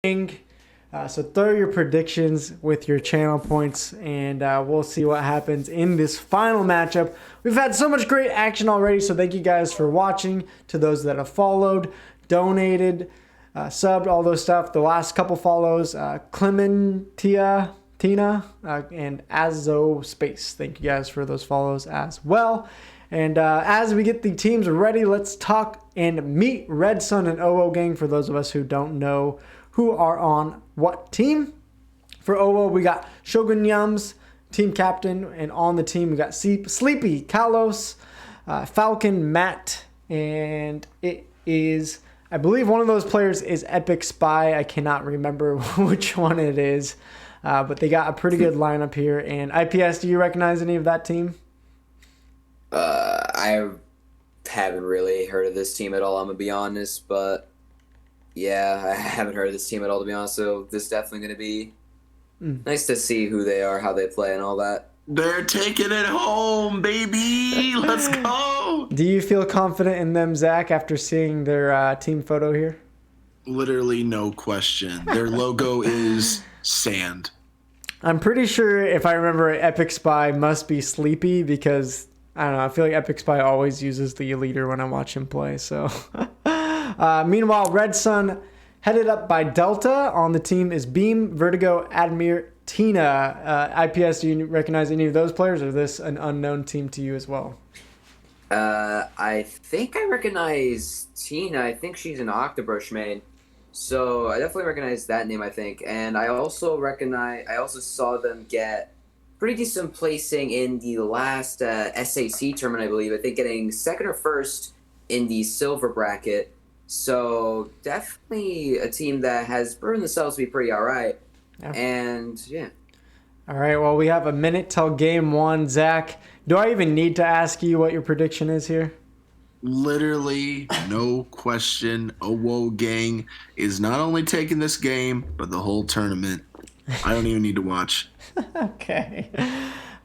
So throw your predictions with your channel points, and we'll see what happens in this final matchup. We've had so much great action already, so thank you guys for watching. To those that have followed, donated, subbed, all those stuff. The last couple follows, Clementia, Tina, and Azo Space. Thank you guys for those follows as well. And as we get the teams ready, let's talk and meet Red Sun and OwO Gang for those of us who don't know who are on what team. For OwO, we got Shogun Yums, team captain, and on the team we got Sleepy, Kalos, Falcon, Matt, and it is, I believe one of those players is Epic Spy. I cannot remember which one it is, but they got a pretty good lineup here. And IPS, do you recognize any of that team? I haven't really heard of this team at all, I'm going to be honest, but yeah, I haven't heard of this team at all, to be honest, so this is definitely going to be nice to see who they are, how they play, and all that. They're taking it home, baby! Let's go! Do you feel confident in them, Zach, after seeing their team photo here? Literally no question. Their logo is sand. I'm pretty sure, if I remember, Epic Spy must be Sleepy because, I don't know, I feel like Epic Spy always uses the leader when I watch him play, so... Meanwhile, Red Sun, headed up by Delta. On the team is Beam, Vertigo, Admir, Tina. IPS, do you recognize any of those players, or is this an unknown team to you as well? I think I recognize Tina. I think she's an Octobrush main. So I definitely recognize that name, I think. And I also saw them get pretty decent placing in the last SAC tournament, I believe. I think getting second or first in the silver bracket. So definitely a team that has proven themselves to be pretty all right. Yeah. And yeah. All right, well, we have a minute till game one. Zach, do I even need to ask you what your prediction is here? Literally no question. OwO Gang is not only taking this game, but the whole tournament. I don't even need to watch. Okay.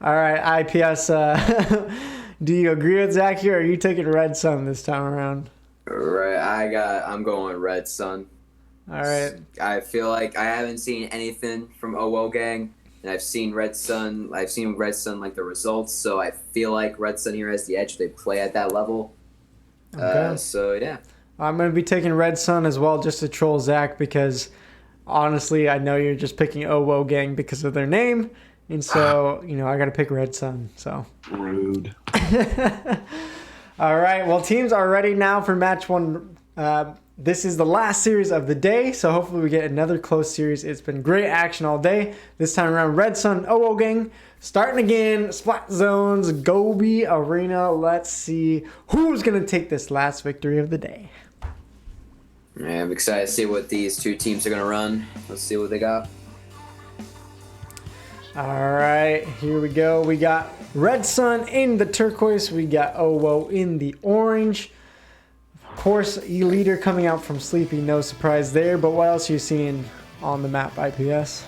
All right, IPS, do you agree with Zach here, or are you taking Red Sun this time around? Right, I'm going with Red Sun. All right. I feel like I haven't seen anything from OwO Gang, and I've seen Red Sun like the results, so I feel like Red Sun here has the edge. They play at that level. Okay. So yeah. I'm going to be taking Red Sun as well, just to troll Zach, because honestly, I know you're just picking OwO Gang because of their name, and so, you know, I got to pick Red Sun, so. Rude. All right, well, teams are ready now for match one. This is the last series of the day, so hopefully we get another close series. It's been great action all day. This time around, Red Sun, OwO Gang, starting again, Splat Zones, Gobi Arena. Let's see who's going to take this last victory of the day. Yeah, I'm excited to see what these two teams are going to run. Let's see what they got. All right, here we go. We got Red Sun in the turquoise. We got OwO in the orange. Of course, E-Leader coming out from Sleepy. No surprise there. But what else are you seeing on the map, IPS?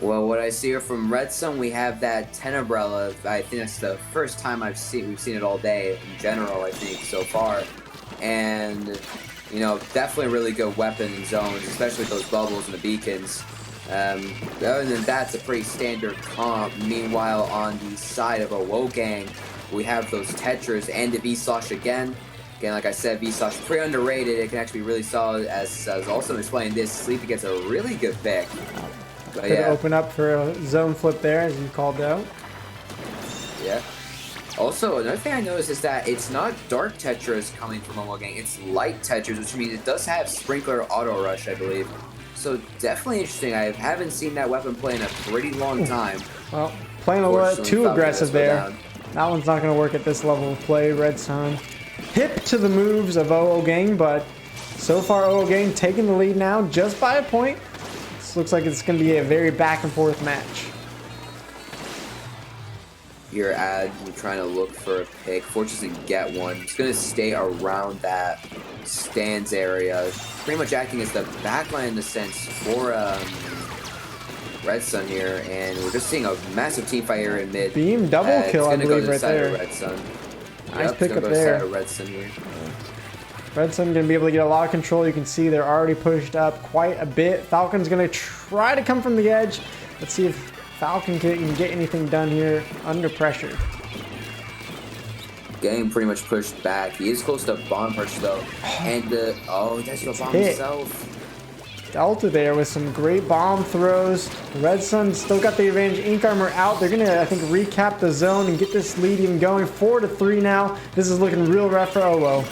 Well, what I see here from Red Sun, we have that Tenebrella. I think that's the first time we've seen it all day in general, I think, so far. And, you know, definitely a really good weapon in zones, especially those bubbles and the beacons. Other than that, it's a pretty standard comp. Meanwhile, on the side of OwO Gang, we have those Tetras and the V-Slosh again. Again, like I said, V-Slosh pretty underrated. It can actually be really solid, as also explaining this. Sleepy gets a really good pick. But Could yeah. open up for a zone flip there, as you called out. Yeah. Also, another thing I noticed is that it's not dark Tetras coming from OwO Gang. It's light Tetras, which means it does have Sprinkler Auto Rush, I believe. So definitely interesting. I haven't seen that weapon play in a pretty long time. Well, playing a little too aggressive there. That one's not going to work at this level of play. Red Sun hip to the moves of OwO Gang, but so far OwO Gang taking the lead now just by a point. This looks like it's going to be a very back and forth match. Your ad, you're trying to look for a pick. Fortune doesn't get one. It's going to stay around that stands area, pretty much acting as the backline in the sense for Red Sun here, and we're just seeing a massive team fight here in mid. Beam double kill, I believe, right there. Red Sun. Nice pick up there. Red Sun here. Red Sun going to be able to get a lot of control. You can see they're already pushed up quite a bit. Falcon's going to try to come from the edge. Let's see if Falcon can get anything done here under pressure. Getting pretty much pushed back. He is close to bomb push though. And that's the bomb himself. Delta there with some great bomb throws. Red Sun still got the advantage. Ink Armor out. They're going to, I think, recap the zone and get this lead even going. 4-3 now. This is looking real rough for OwO.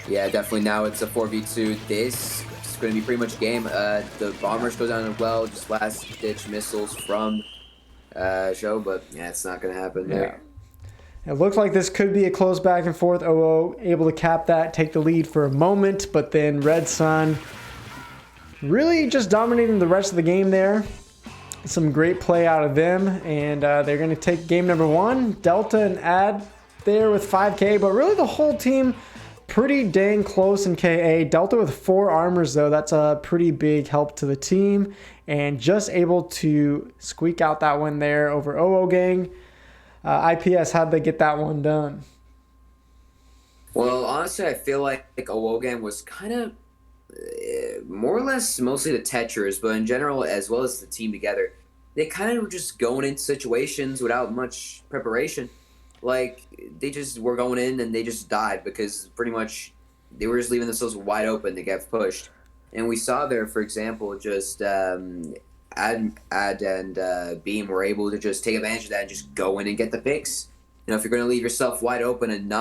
Yeah, definitely now it's a 4v2. This is going to be pretty much game. The bombers go down as well. Just last-ditch missiles from Show, but yeah, it's not going to happen there. It looks like this could be a close back and forth. OwO able to cap that, take the lead for a moment, but then Red Sun really just dominating the rest of the game there. Some great play out of them, and they're going to take game number 1. Delta and Ad there with 5k, but really the whole team pretty dang close in KA. Delta with 4 armors, though. That's a pretty big help to the team, and just able to squeak out that win there over OwO Gang. IPS, how'd they get that one done? Well, honestly, I feel like OwO Gang was kind of more or less mostly the Tetris, but in general, as well as the team together, they kind of were just going into situations without much preparation. Like, they just were going in and they just died because pretty much they were just leaving themselves wide open to get pushed. And we saw there, for example, just Ad and Beam were able to just take advantage of that and just go in and get the picks. You know, if you're going to leave yourself wide open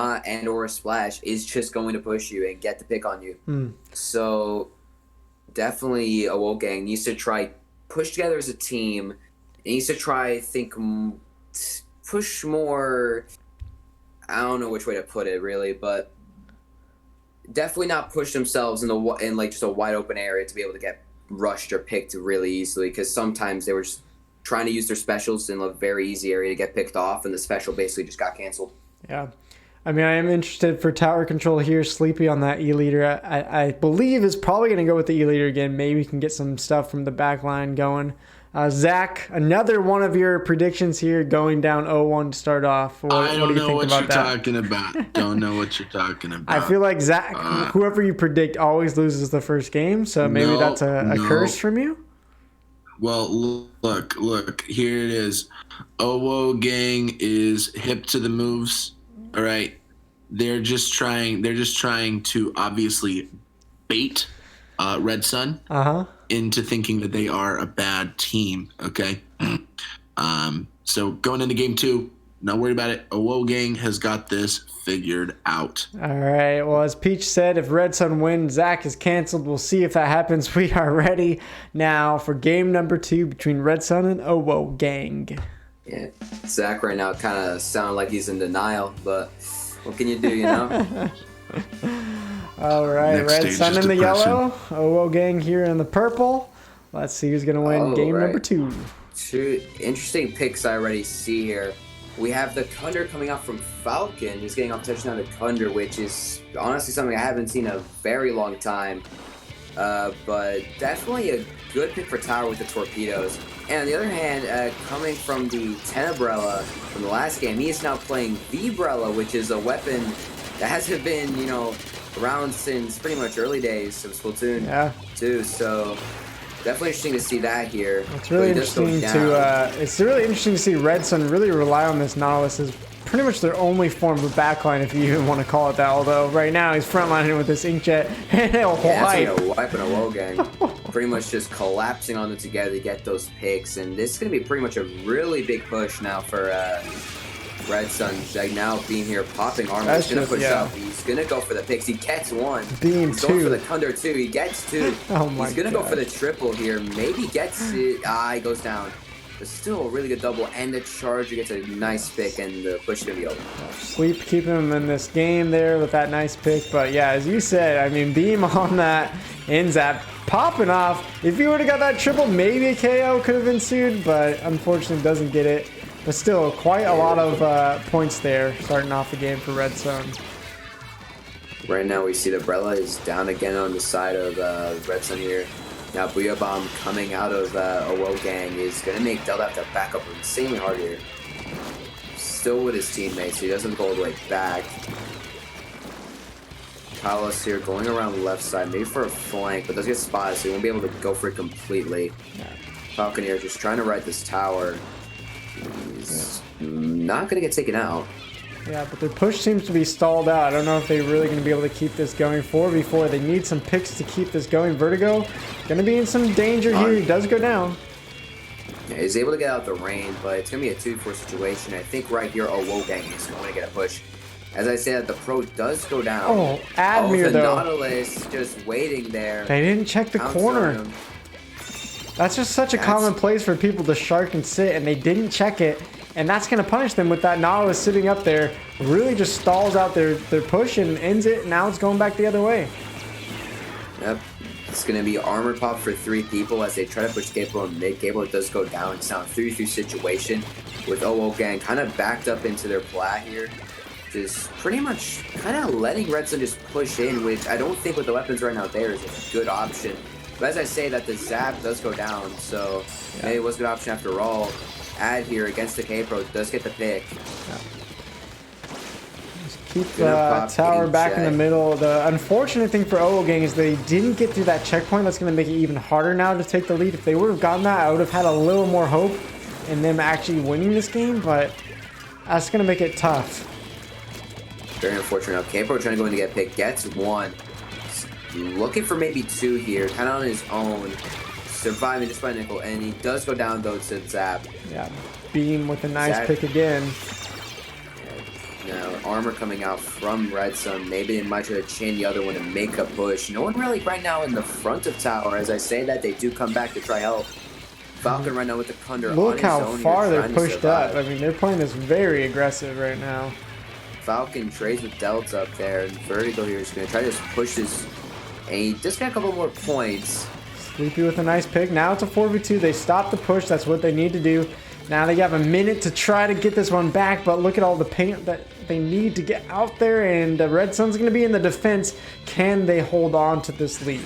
or a splash is just going to push you and get the pick on you. So definitely OwO Gang needs to try push together as a team. It needs to try push more. I don't know which way to put it really, but definitely not push themselves in like just a wide open area to be able to get rushed or picked really easily, because sometimes they were just trying to use their specials in a very easy area to get picked off, and the special basically just got canceled. Yeah. I mean, I am interested for tower control here. Sleepy on that E-leader. I believe is probably going to go with the E-leader again. Maybe we can get some stuff from the back line going. Zach, another one of your predictions here, going down 0-1 to start off. What do you think about that? Talking about. Don't know what you're talking about. I feel like Zach, whoever you predict, always loses the first game, so maybe that's a curse from you? Well, look, here it is. OwO Gang is hip to the moves. All right. They're just trying to obviously bait Red Sun into thinking that they are a bad team. Okay. So going into game 2, not worried about it. OwO Gang has got this figured out. All right. Well, as Peach said, if Red Sun wins, Zach is canceled. We'll see if that happens. We are ready now for game number 2 between Red Sun and OwO Gang. Yeah, Zach right now kind of sounded like he's in denial, but what can you do, you know? All right, Red Sun in the yellow, OwO Gang here in the purple. Let's see who's going to win game number 2. 2 interesting picks I already see here. We have the Kunder coming out from Falcon. He's getting off touchdown to Kunder, which is honestly something I haven't seen in a very long time. But definitely a good pick for Tower with the torpedoes. And on the other hand, coming from the Tenebrella from the last game, he is now playing Vibrella, which is a weapon that hasn't been, around since pretty much early days of Splatoon 2. So definitely interesting to see that here. It's really interesting to see Red Sun really rely on this Nautilus as pretty much their only form of backline, if you even want to call it that. Although right now he's frontlining with this Inkjet and a wipe in a OwO Gang. Pretty much just collapsing on them together to get those picks, and this is going to be pretty much a really big push now for Red Sun. Like now being here, popping armor. He's going to push up. He's going to go for the picks. He gets 1. Beam He's 2. going for the Kunder 2. He gets 2. Oh my He's going to go for the triple here. Maybe gets it. He goes down. But still a really good double, and the Charger gets a nice pick, and the push is going to be over. Sleep keeping him in this game there with that nice pick. But yeah, as you said, I mean, Beam on that Inzap popping off. If he would have got that triple, maybe a KO could have ensued, but unfortunately doesn't get it. But still, quite a lot of points there starting off the game for Red Sun. Right now we see the Brella is down again on the side of Red Sun here. Now Booyah Bomb coming out of OwO Gang is going to make Delta have to back up insanely hard here. Still with his teammates, so he doesn't go all the way back. Palos here going around the left side, maybe for a flank, but does get spotted, so he won't be able to go for it completely. Falconeer just trying to ride this tower. He's not going to get taken out. Yeah, but their push seems to be stalled out. I don't know if they're really going to be able to keep this going 4v4. They need some picks to keep this going. Vertigo going to be in some danger here. He does go down. Yeah, he's able to get out the rain, but it's going to be a 2v4 situation. I think right here, OwO Gang is going to get a push. As I said, the pro does go down. Oh, Admir, the though. Nautilus just waiting there. They didn't check the corner. That's just such a common place for people to shark and sit, and they didn't check it. And that's going to punish them with that Nautilus sitting up there. Really just stalls out their push and ends it. Now it's going back the other way. Yep. It's going to be armor pop for 3 people as they try to push Gable and mid. Gable does go down. It's now a 3v3 situation with OwO Gang kind of backed up into their plat here. Just pretty much kind of letting Red Sun just push in, which I don't think with the weapons right now there is a good option. But as I say that the Zap does go down, so maybe it was a good option after all. Ad here against the K-Pro does get the pick. Yeah. Just keep the tower back in the middle. The unfortunate thing for OwO Gang is they didn't get through that checkpoint. That's going to make it even harder now to take the lead. If they would have gotten that, I would have had a little more hope in them actually winning this game, but that's going to make it tough. Very unfortunate. Now, K-Pro trying to go in to get picked. Gets 1. Looking for maybe 2 here. Kind of on his own. Surviving just by Nickel. And he does go down, though, to Zap. Yeah. Beam with a nice Zap. pick again. Now, armor coming out from Red Sun. Maybe they might try to chain the other one and make a push. No one really right now in the front of tower. As I say that, they do come back to try help. Falcon right now with the Thunder. Look how far they're trying to pushed up. survive. I mean, they're playing this very aggressive right now. Falcon trades with Delta up there, and Vertigo here is going to try to just push this, and he just got a couple more points. Sleepy with a nice pick. Now it's a 4v2. They stop the push. That's what they need to do. Now they have a minute to try to get this one back, but look at all the paint that they need to get out there, and Red Sun's going to be in the defense. Can they hold on to this lead?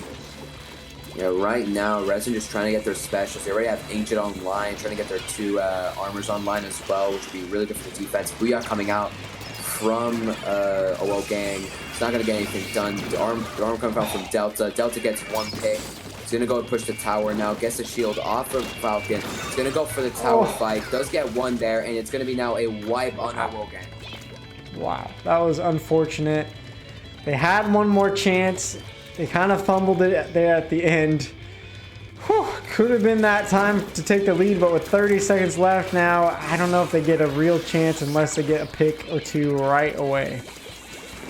Yeah, right now, Red Sun just trying to get their specials. They already have Ancient online, trying to get their 2 armors online as well, which would be really good for the defense. Booyah coming out from OwO Gang. It's not going to get anything done. The arm coming out from Delta. Delta gets 1 pick. He's going to go and push the tower now. Gets the shield off of Falcon. He's going to go for the tower fight. Does get 1 there, and it's going to be now a wipe on OwO Gang. Wow, that was unfortunate. They had one more chance. They kind of fumbled it there at the end. Whew, could have been that time to take the lead, but with 30 seconds left now, I don't know if they get a real chance unless they get a pick or 2 right away.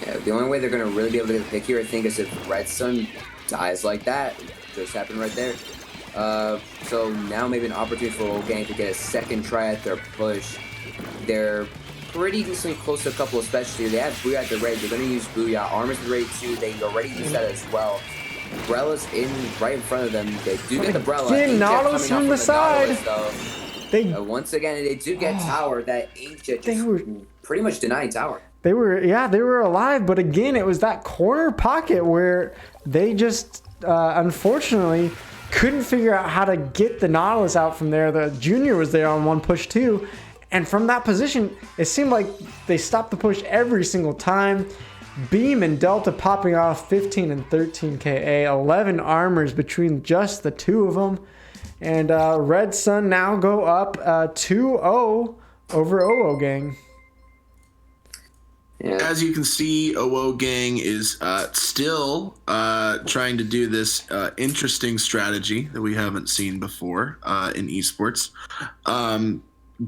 Yeah, the only way they're going to really be able to get a pick here, I think, is if Red Sun dies like that. Just happened right there. So now maybe an opportunity for OwO Gang to get a second try at their push. They're pretty decently close to a couple of specialties. They have Booyah at the ready. They're going to use Booyah. Armor's ready too. They already used that as well. Brella's right in front of them. They do get the Brella. Again, Nautilus from the side. Once again, they do get Tower. That Ancient just pretty much denying Tower. They were alive, but again, it was that corner pocket where they just unfortunately couldn't figure out how to get the Nautilus out from there. The Junior was there on 1 push too, and from that position, it seemed like they stopped the push every single time. Beam and Delta popping off 15 and 13 KA, 11 armors between just the 2 of them. And Red Sun now go up 2-0 over OwO Gang. Yeah. As you can see, OwO Gang is still trying to do this interesting strategy that we haven't seen before in esports.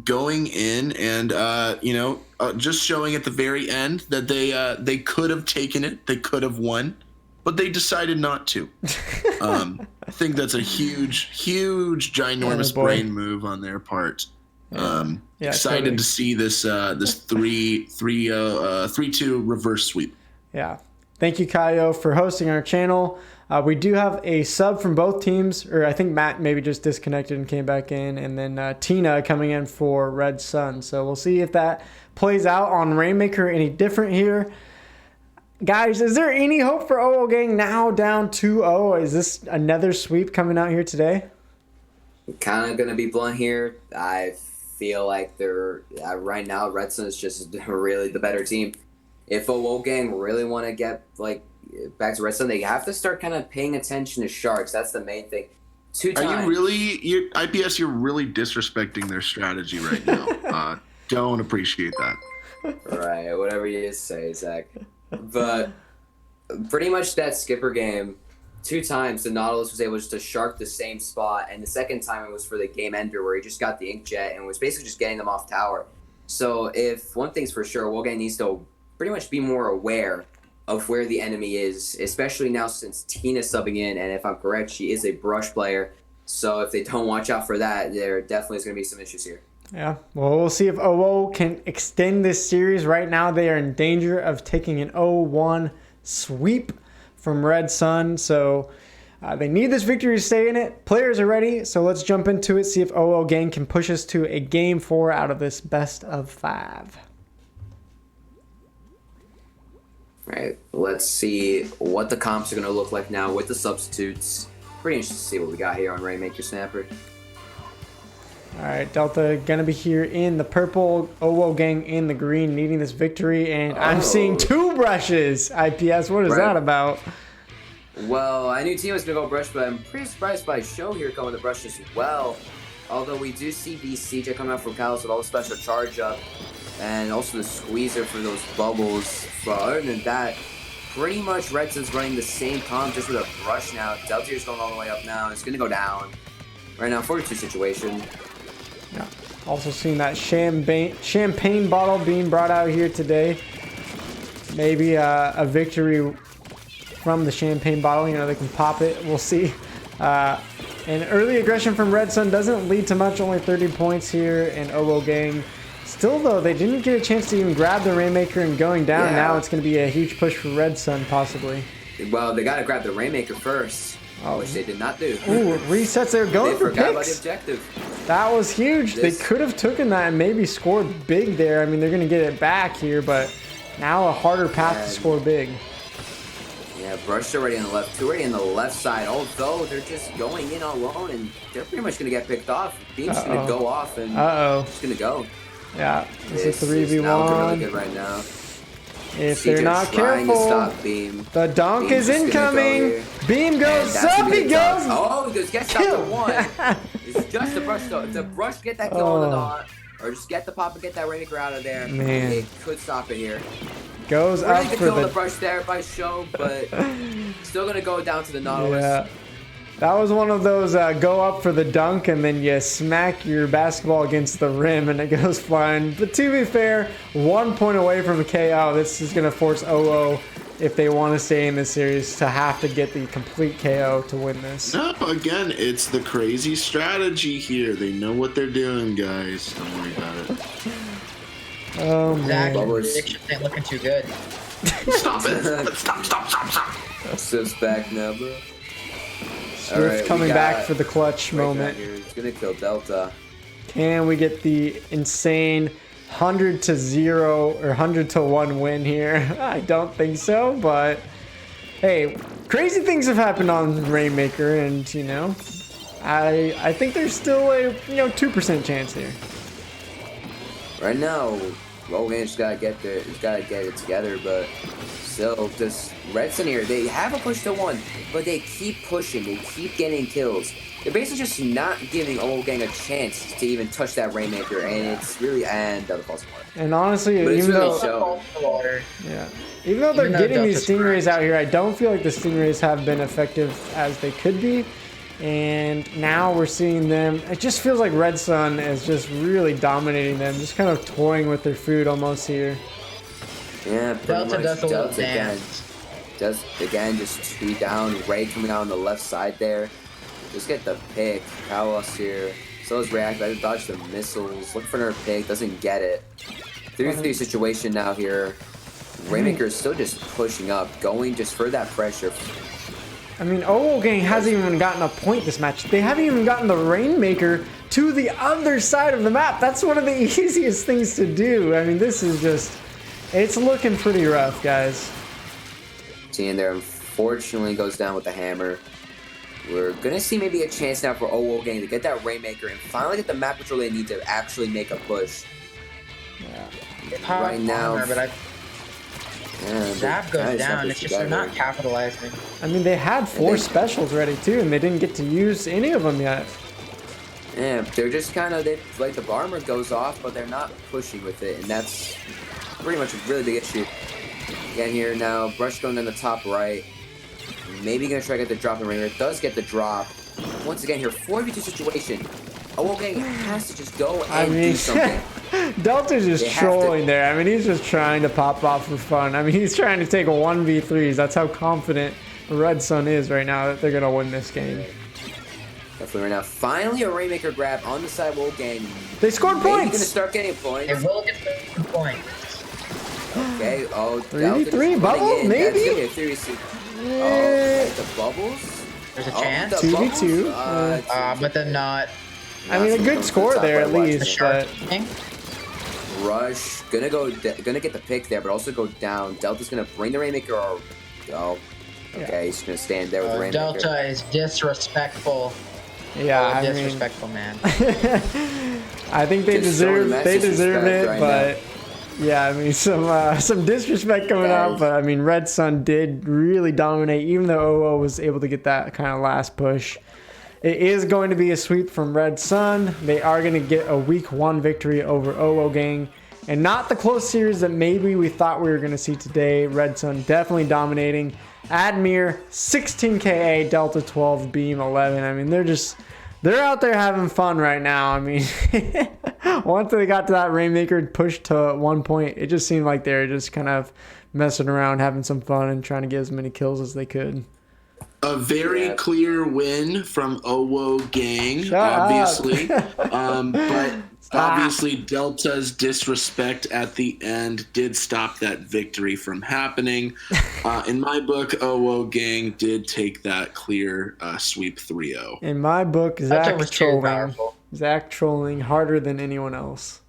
Going in and just showing at the very end that they could have taken it, they could have won, but they decided not to. I think that's a huge, ginormous brain move on their part. Excited totally. To see this 3-2 reverse sweep. Yeah. Thank you, Kaio, for hosting our channel. We do have a sub from both teams, or I think Matt maybe just disconnected and came back in, and then Tina coming in for Red Sun. So we'll see if that plays out on Rainmaker any different here. Guys, is there any hope for OwO Gang now down 2-0? Is this another sweep coming out here today? Kind of going to be blunt here. I feel like they're right now Red Sun is just really the better team. If OwO Gang really want to get back to Redstone, they have to start kind of paying attention to sharks. That's the main thing. 2 times. Are you really, IPS, you're really disrespecting their strategy right now. Don't appreciate that. Right, whatever you say, Zach. But pretty much that skipper game, 2 times the Nautilus was able just to shark the same spot, and the second time it was for the game ender where he just got the inkjet and was basically just getting them off tower. So if one thing's for sure, OwO needs to pretty much be more aware of where the enemy is, especially now since Tina's subbing in, and if I'm correct, she is a brush player. So if they don't watch out for that, there definitely is going to be some issues here. Yeah, well, we'll see if OwO can extend this series. Right now, they are in danger of taking an 0-1 sweep from Red Sun, so they need this victory to stay in it. Players are ready, so let's jump into it, see if OwO Gang can push us to a Game 4 out of this best of 5. Right, let's see what the comps are going to look like now with the substitutes. Pretty interesting to see what we got here on Rainmaker Snapper. All right, Delta going to be here in the purple, OwO Gang in the green, needing this victory, and I'm seeing 2 brushes. IPS, what is that about? Well, I knew Tina was going to go brush, but I'm pretty surprised by Show here going to brush as well. Although we do see the CJ coming out from Kalos with all the special charge up, and also the squeezer for those bubbles. But other than that, pretty much Red Sun's running the same comp just with a brush now. Deltier's going all the way up now. It's going to go down. Right now, 42 situation. Yeah. Also seeing that champagne bottle being brought out here today. Maybe a victory from the champagne bottle. You know, they can pop it. We'll see. And early aggression from Red Sun doesn't lead to much. Only 30 points here. And OwO Gang. Still, though, they didn't get a chance to even grab the Rainmaker and going down. Yeah. Now it's going to be a huge push for Red Sun, possibly. Well, they got to grab the Rainmaker first. Which they did not do. Ooh, resets. They're going for forgot picks. About the objective. That was huge. They could have taken that and maybe scored big there. I mean, they're going to get it back here, but now a harder path to score big. Yeah, Brush already on the left, 2 already on the left side. Although they're just going in alone, and they're pretty much going to get picked off. Beam's going to go off, and just going to go. Yeah, this is 3v1. Really good right now. If they're not careful, the dunk is incoming. Beam goes up, he goes. Oh, he goes, gets out the 1. It's just the brush though. If the brush get that kill on the dot, or just get the pop and get that Rainmaker out of there, it could stop it here. Goes really up good for kill on the brush there by Show, but still gonna go down to the Nautilus. Yeah. That was one of those go up for the dunk and then you smack your basketball against the rim and it goes flying. But to be fair, 1 point away from a KO. This is going to force OwO, if they want to stay in this series, to have to get the complete KO to win this. No, again, it's the crazy strategy here. They know what they're doing, guys. Don't worry about it. Oh, man. Zach, your predictions ain't looking too good. Stop it. Stop. Siv's back now, bro. Swift coming back for the clutch moment. He's gonna kill Delta. Can we get the insane 100-0 or 100-1 win here? I don't think so, but hey, crazy things have happened on Rainmaker, and you know, I think there's still a 2% chance here. Right now, OwO just gotta get there. He's gotta get it together, but still, just Red Sun here. They have a push to 1, but they keep pushing. They keep getting kills. They're basically just not giving OwO Gang a chance to even touch that Rainmaker, and it's really the false water. And honestly, even though they're getting these Stingrays out here, I don't feel like the Stingrays have been effective as they could be. And now we're seeing them. It just feels like Red Sun is just really dominating them, just kind of toying with their food almost here. Yeah, Delta does a little dance. Does again, just 2 down. Ray coming out on the left side there. Just get the pick. Kalos here. So is React. I dodge the missiles. Look for another pick. Doesn't get it. 3-3 situation now here. Rainmaker is still just pushing up, going just for that pressure. I mean, OwO Gang hasn't even gotten a point this match. They haven't even gotten the Rainmaker to the other side of the map. That's one of the easiest things to do. I mean, this is just... It's looking pretty rough, guys. Seeing there, unfortunately, goes down with the hammer. We're going to see maybe a chance now for OwO Gang to get that Rainmaker and finally get the map control they need to actually make a push. Yeah. Right now... And Zap kinda goes just have down. this It's just they're together. not capitalizing. I mean, they had 4 specials ready too, and they didn't get to use any of them yet. Yeah, they're just kind of, like the bomber goes off, but they're not pushing with it, and that's pretty much a really big issue. Again here now, Brush going in the top right. Maybe gonna try to get the drop in Ringer. Does get the drop. Once again here, 4v2 situation. OwO Gang has to just go and do something. Delta's just They have to- trolling there. I mean, he's just trying to pop off for fun. I mean, he's trying to take a 1v3s. That's how confident Red Sun is right now that they're gonna win this game. Definitely right now. Finally a Rainmaker grab on the side of OwO Gang. They scored Maybe points. gonna start getting points. They will get the point. Okay, oh, 3v3 bubble, maybe? That's good. 3v3. Oh, like the bubbles? There's a Oh, chance. the 2v2. bubbles? But then not. I mean, a good From score the top there right, at watch least. this. Shark But thing. Rush gonna get the pick there, but also go down. Delta's gonna bring the Rainmaker. Or okay, he's gonna stand there with the Rainmaker. Delta is disrespectful. yeah, I mean, Disrespectful, man. I think they Just showing deserve it. disrespect right But yeah, I mean, some disrespect coming out. Guys. But I mean, Red Sun did really dominate, even though OwO was able to get that kind of last push. It is going to be a sweep from Red Sun. They are going to get a week 1 victory over OwO Gang. And not the close series that maybe we thought we were going to see today. Red Sun definitely dominating. Admir, 16 KA, Delta 12, Beam 11. I mean, they're out there having fun right now. I mean, once they got to that Rainmaker push to 1 point, it just seemed like they were just kind of messing around, having some fun, and trying to get as many kills as they could. A very clear win from OwO Gang, Shut up. obviously. But obviously Delta's disrespect at the end did stop that victory from happening. In my book, OwO Gang did take that clear sweep 3-0. In my book, Delta Zach was too trolling. powerful. Zach trolling harder than anyone else.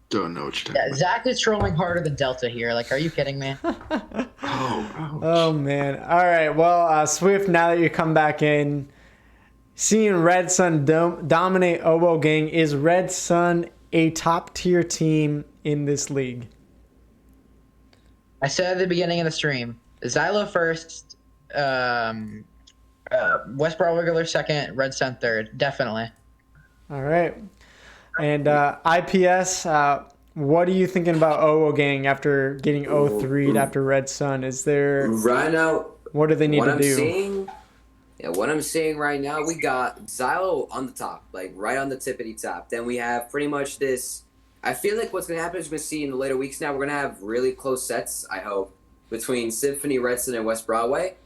Don't know what you're Yeah, talking Zach is trolling harder than Delta here. Like, are you kidding me? about. Oh, Oh man! All right. Well, Swift. Now that you come back in, seeing Red Sun dominate OwO Gang, is Red Sun a top tier team in this league? I said at the beginning of the stream, Xylo first, West Broad Wiggler second, Red Sun third. Definitely. All right. And IPS, what are you thinking about OwO Gang after getting 0-3'd after Red Sun? Is there Right now, what do they need what to I'm do? what I'm seeing right now, we got Xylo on the top, like right on the tippity top. Then we have pretty much this. I feel like what's gonna happen is we're gonna see in the later weeks now. We're gonna have really close sets. I hope between Symphony, Red Sun, and West Broadway.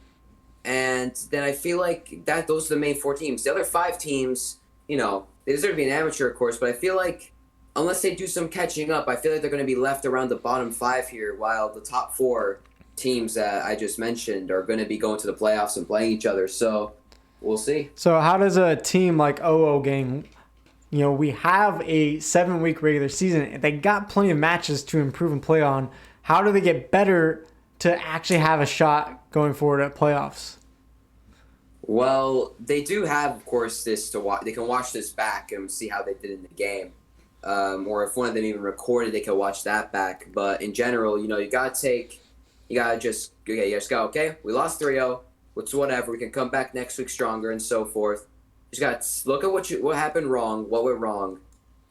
And then I feel like that those are the main 4 teams. The other 5 teams, you know, they deserve to be an amateur, of course, but I feel like unless they do some catching up, I feel like they're going to be left around the bottom 5 here, while the top 4 teams that I just mentioned are going to be going to the playoffs and playing each other. So we'll see. So how does a team like OwO Gang, you know, we have a 7-week regular season. They got plenty of matches to improve and play on. How do they get better to actually have a shot going forward at playoffs? Well, they do have, of course, this to watch. They can watch this back and see how they did in the game. Or if one of them even recorded, they can watch that back. But in general, you know, you gotta just go, okay, we lost 3-0. It's whatever. We can come back next week stronger and so forth. You just gotta look at what happened wrong, what went wrong,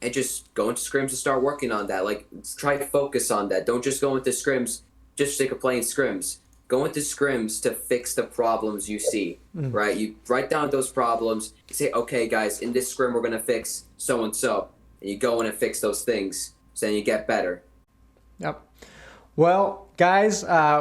and just go into scrims and start working on that. Like, try to focus on that. Don't just go into scrims just for the sake of playing scrims. Go into scrims to fix the problems you see, right? You write down those problems. You say, okay, guys, in this scrim, we're going to fix so-and-so. And you go in and fix those things. So then you get better. Yep. Well, guys,